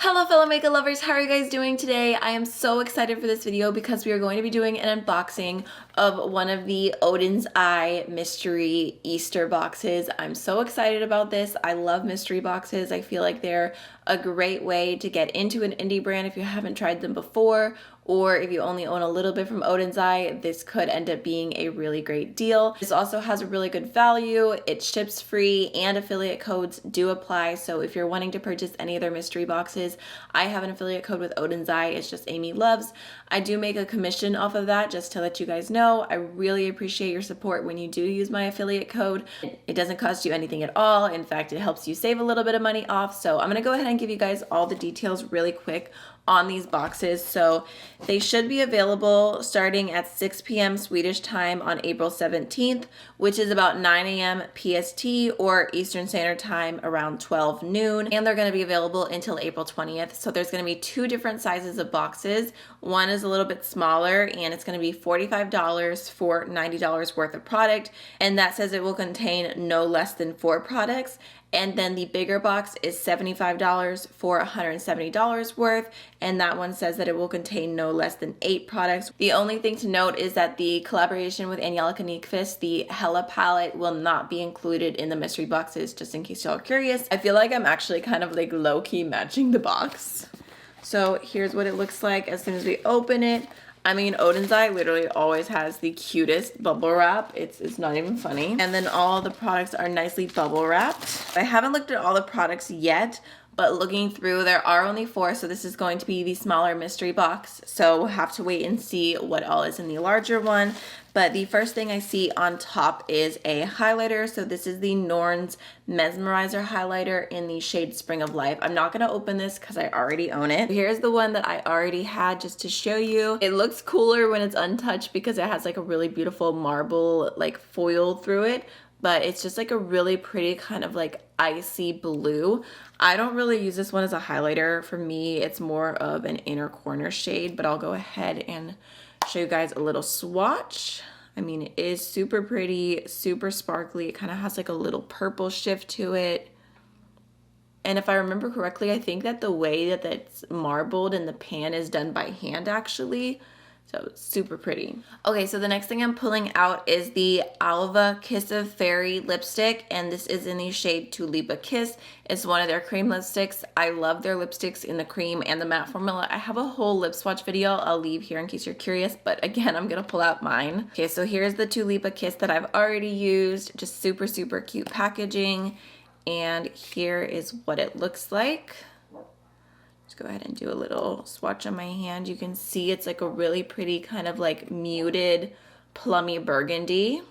Hello fellow makeup lovers, how are you guys doing today? I am so excited for this video because we are going to be doing an unboxing of one of the Oden's Eye mystery Easter boxes. I'm so excited about this. I love mystery boxes. I feel like they're a great way to get into an indie brand if you haven't tried them before, or if you only own a little bit from Oden's Eye, this could end up being a really great deal. This also has a really good value. It ships free and affiliate codes do apply. So if you're wanting to purchase any of their mystery boxes, I have an affiliate code with Oden's Eye. It's just AMYLOVES. I do make a commission off of that, just to let you guys know. I really appreciate your support when you do use my affiliate code. It doesn't cost you anything at all. In fact, it helps you save a little bit of money off. So I'm gonna go ahead and give you guys all the details really quick on these boxes. So they should be available starting at 6 p.m. Swedish time on April 17th, which is about 9 a.m. PST or Eastern Standard Time around 12 noon. And they're gonna be available until April 20th. So there's gonna be two different sizes of boxes. One is a little bit smaller and it's gonna be $45 for $90 worth of product. And that says it will contain no less than 4 products. And then the bigger box is $75 for $170 worth. And that one says that it will contain no less than 8 products. The only thing to note is that the collaboration with AMYLOVES, the Hella palette, will not be included in the mystery boxes, just in case y'all are curious. I feel like I'm actually kind of like low-key matching the box. So here's what it looks like as soon as we open it. I mean, Oden's Eye literally always has the cutest bubble wrap. It's not even funny. And then all the products are nicely bubble wrapped. I haven't looked at all the products yet, but looking through, there are only 4, so this is going to be the smaller mystery box. So we'll have to wait and see what all is in the larger one. But the first thing I see on top is a highlighter. So this is the Norn's Mesmerizer highlighter in the shade Spring of Life. I'm not gonna open this because I already own it. Here's the one that I already had just to show you. It looks cooler when it's untouched because it has like a really beautiful marble like foil through it. But it's just like a really pretty kind of like icy blue. I don't really use this one as a highlighter. For me, it's more of an inner corner shade, but I'll go ahead and show you guys a little swatch. I mean, it is super pretty, super sparkly. It kind of has like a little purple shift to it. And if I remember correctly, I think that the way that it's marbled in the pan is done by hand actually. So it's super pretty. Okay, so the next thing I'm pulling out is the Alva Kiss of Fairy lipstick, and this is in the shade Tulipa Kiss. It's one of their cream lipsticks. I love their lipsticks in the cream and the matte formula. I have a whole lip swatch video I'll leave here in case you're curious, but again, I'm gonna pull out mine. Okay, so here's the Tulipa Kiss that I've already used. Just super, super cute packaging. And here is what it looks like. Go ahead and do a little swatch on my hand. You can see it's like a really pretty kind of like muted plummy burgundy.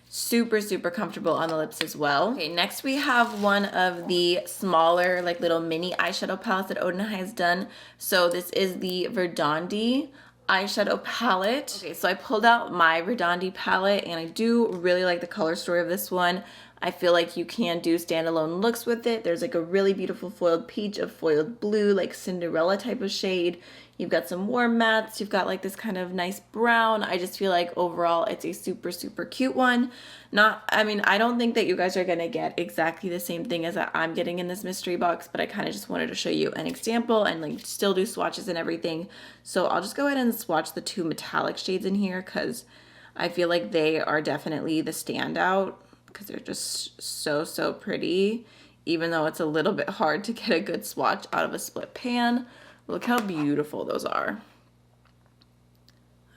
Super, super comfortable on the lips as well. Okay, next we have one of the smaller like little mini eyeshadow palettes that Oden has done. So this is the Verdandi eyeshadow palette. Okay, so I pulled out my Verdandi palette and I do really like the color story of this one. I feel like you can do standalone looks with it. There's like a really beautiful foiled peach, a foiled blue, like Cinderella type of shade. You've got some warm mattes. You've got like this kind of nice brown. I just feel like overall it's a super, super cute one. I mean, I don't think that you guys are gonna get exactly the same thing as I'm getting in this mystery box, but I kind of just wanted to show you an example and like still do swatches and everything. So I'll just go ahead and swatch the 2 metallic shades in here because I feel like they are definitely the standout, because they're just so, so pretty, even though it's a little bit hard to get a good swatch out of a split pan. Look how beautiful those are.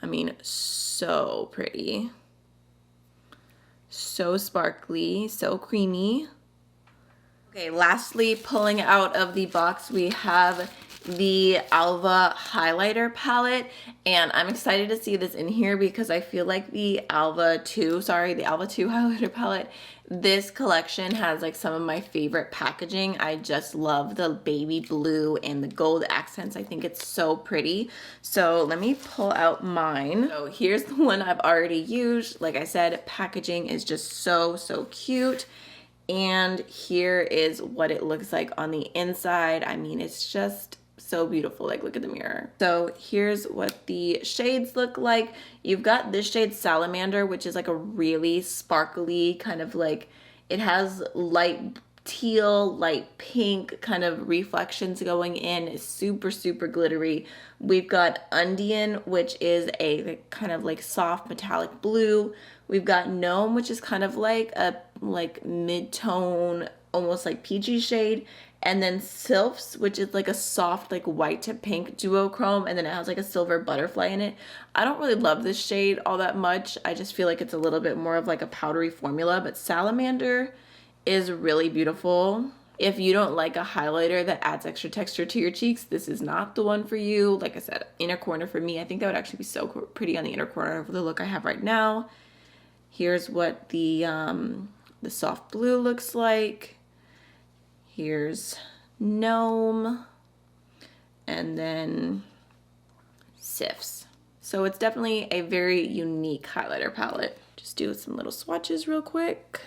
I mean, so pretty. So sparkly, so creamy. Okay, lastly, pulling out of the box, we have the Alva highlighter palette, and I'm excited to see this in here because I feel like the Alva 2 highlighter palette, this collection has like some of my favorite packaging. I just love the baby blue and the gold accents. I think it's so pretty. So let me pull out mine. So here's the one I've already used. Like I said, packaging is just so, so cute. And here is what it looks like on the inside. I mean, it's just so beautiful. Like, look at the mirror. So here's what the shades look like. You've got this shade Salamander, which is like a really sparkly kind of like, it has light teal, light pink kind of reflections going in. It's super, super glittery. We've got Undian, which is a kind of like soft metallic blue. We've got Gnome, which is kind of like a mid-tone, almost like peachy shade. And then Sylphs, which is like a soft, like white to pink duochrome, and then it has like a silver butterfly in it. I don't really love this shade all that much. I just feel like it's a little bit more of like a powdery formula, but Salamander is really beautiful. If you don't like a highlighter that adds extra texture to your cheeks, this is not the one for you. Like I said, inner corner for me. I think that would actually be so pretty on the inner corner of the look I have right now. Here's what the soft blue looks like. Here's Gnome, and then Sifts. So it's definitely a very unique highlighter palette. Just do some little swatches real quick.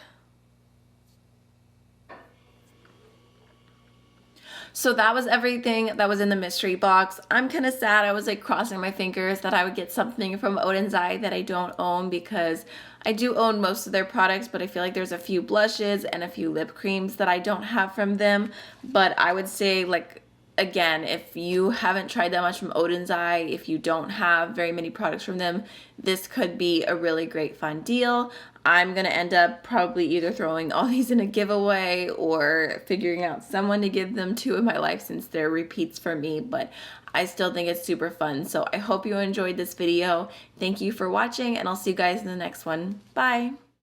So that was everything that was in the mystery box. I'm kind of sad. I was like crossing my fingers that I would get something from Oden's Eye that I don't own, because I do own most of their products, but I feel like there's a few blushes and a few lip creams that I don't have from them. But I would say, like, again, if you haven't tried that much from Oden's Eye, if you don't have very many products from them, this could be a really great fun deal. I'm gonna end up probably either throwing all these in a giveaway or figuring out someone to give them to in my life, since they're repeats for me, but I still think it's super fun. So I hope you enjoyed this video. Thank you for watching, and I'll see you guys in the next one. Bye.